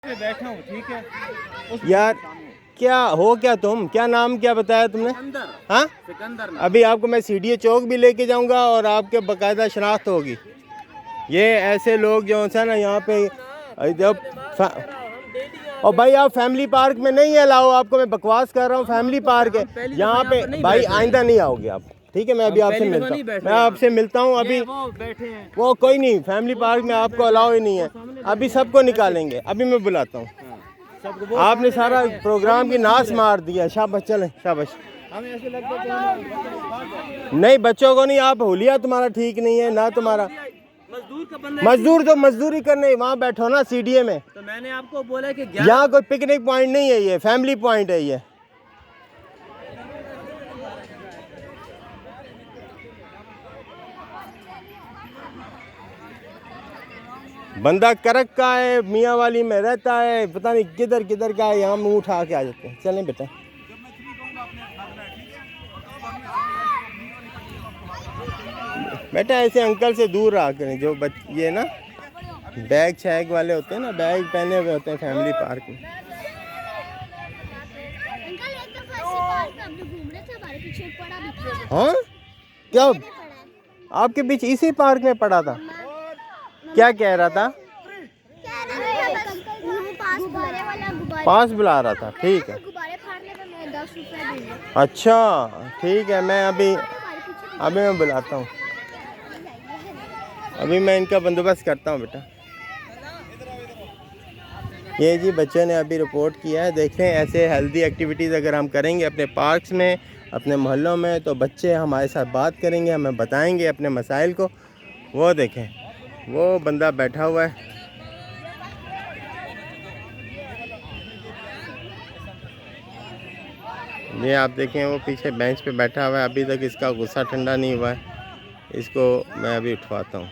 बैठा हूँ, ठीक है यार। क्या हो क्या तुम, क्या नाम क्या बताया तुमने? हाँ सिकंदर। अभी आपको मैं सीडीए चौक भी लेके जाऊंगा और आपके बाकायदा शनाख्त होगी। ये ऐसे लोग जो है ना यहाँ पे जब और भाई आप फैमिली पार्क में नहीं अलाओ, आपको मैं बकवास कर रहा हूँ। फैमिली पार्क है यहाँ पे भाई, आइंदा नहीं आओगे आप, ठीक है? मैं अभी आपसे मिलता हूँ, मैं आपसे मिलता हूँ अभी। वो कोई नहीं, फैमिली पार्क में आपको अलाउ ही नहीं है, अभी सबको निकालेंगे, अभी मैं बुलाता हूँ। आपने सारा प्रोग्राम की नाश मार दिया। शाबाश, चलें शाबाश। नहीं बच्चों को नहीं, आप होलिया तुम्हारा ठीक नहीं है ना तुम्हारा। मजदूर तो मजदूरी करने वहाँ बैठो ना सीडीए में। तो मैंने आपको बोला कि यहाँ कोई पिकनिक पॉइंट नहीं है, ये फैमिली पॉइंट है। ये बंदा करक का है, मियाँ वाली में रहता है, पता नहीं किधर किधर का है, यहाँ मुँह उठा के आ जाते हैं। चलें बेटा, बेटा ऐसे अंकल से दूर रहा करें जो ये ना बैग शैग वाले होते हैं ना, बैग पहने हुए होते हैं फैमिली पार्क में। हाँ क्या आपके बीच इसी पार्क में पड़ा था? क्या कह रहा था? पास बुला रहा था, ठीक है। अच्छा ठीक है, मैं अभी मैं बुलाता हूँ, अभी मैं इनका बंदोबस्त करता हूँ बेटा। ये जी बच्चों ने अभी रिपोर्ट किया है। देखें ऐसे हेल्दी एक्टिविटीज़ अगर हम करेंगे अपने पार्क्स में, अपने मोहल्लों में, तो बच्चे हमारे साथ बात करेंगे, हमें बताएंगे अपने मसाइल को। वो देखें वो बंदा बैठा हुआ है, ये आप देखें वो पीछे बेंच पे बैठा हुआ है। अभी तक इसका गुस्सा ठंडा नहीं हुआ है, इसको मैं अभी उठवाता हूँ।